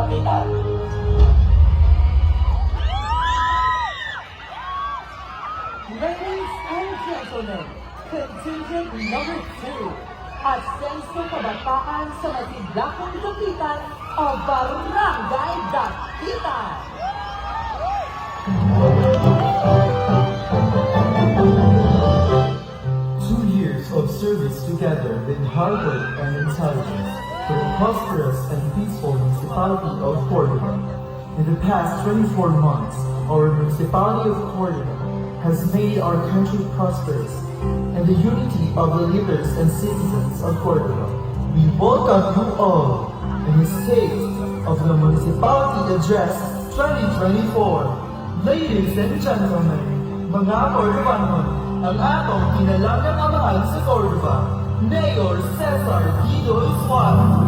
kapitan! Ladies and gentlemen, contingent number 2, Asenso Kabataan sa Masiglaong Kapitan o Barangay Dapitan. Of service together with hard work and intelligence for the prosperous and peaceful municipality of Córdoba. In the past 24 months, our municipality of Córdoba has made our country prosperous and the unity of the leaders and citizens of Córdoba. We welcome you all in the State of the Municipality Address 2024. Ladies and gentlemen, mga Cordobanon, ang atong kinalagang amahan sa Córdoba, Mayor Cesar Guido Suarez.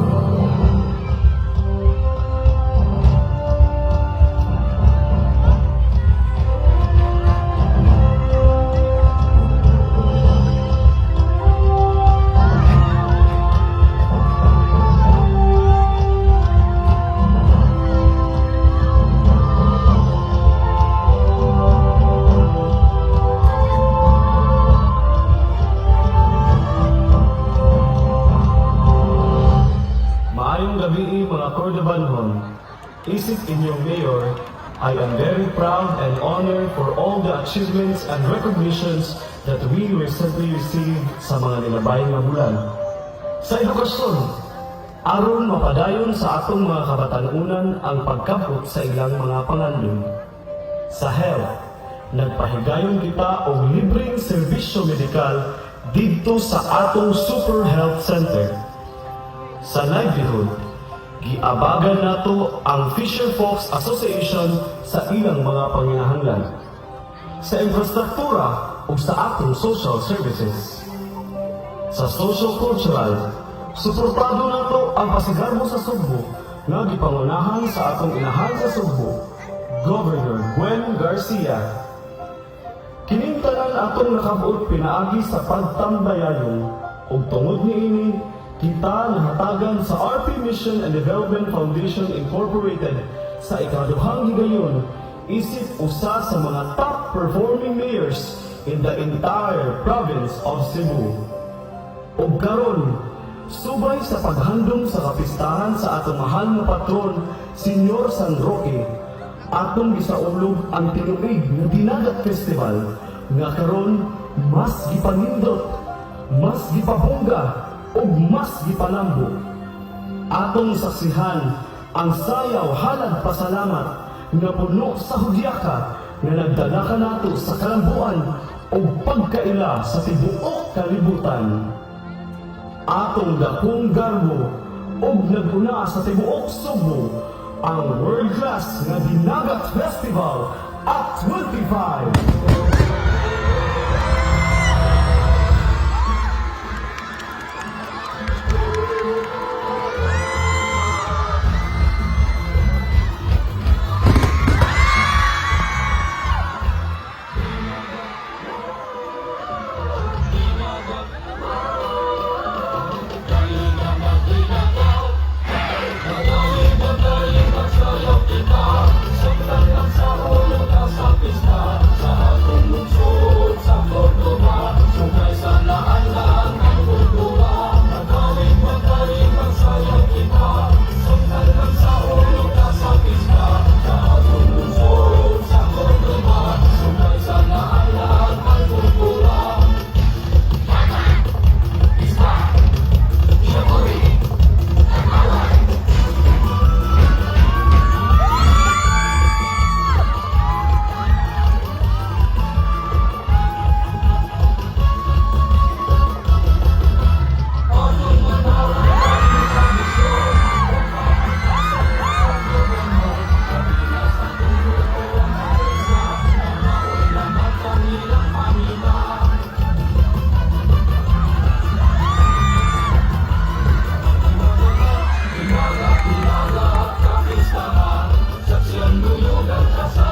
Mga Cordobanon, isip inyong mayor, I am very proud and honored for all the achievements and recognitions that we recently received sa mga nilabayang nga bulan. Sa edukasyon, aron mapadayon sa atong mga kabatanunan ang pagkabot sa ilang mga panganlon. Sa health, nagpahigayon kita og libreng serbisyo medikal didto sa atong Super Health Center. Sa livelihood, giabagan nato ang Fisher Folks Association sa ilang mga panginahanglan. Sa infrastruktura ug sa atong social services. Sa social-cultural, suportado nato ang pasigarbo sa Sugbo nga gipangunahan sa atong inahan sa Sugbo, Governor Gwen Garcia. Kining tanan atong nakabuot pinaagi sa pagtambayayon ug tungod niini kita nahatagan sa RP Mission and Development Foundation Incorporated sa ikaduhang higayon isip usa sa mga top-performing mayors in the entire province of Cebu. Ug karon, subay sa paghandom sa kapistahan sa atong mahal nga patron, Senyor San Roque, atong gisaulog ang tinuig nga Dinagat Festival nga karon mas gipanindot, mas gipabongga, ug mas gipalambo. Atong saksihan ang sayaw halad pasalamat nga puno sa hudyaka nga nagdala ka nato sa kalambuan ug pagkaila sa tibuok kalibutan. Atong dakong garbo ug naguna sa tibuok Sugbo ang world-class nga Dinagat Festival at 25. Sa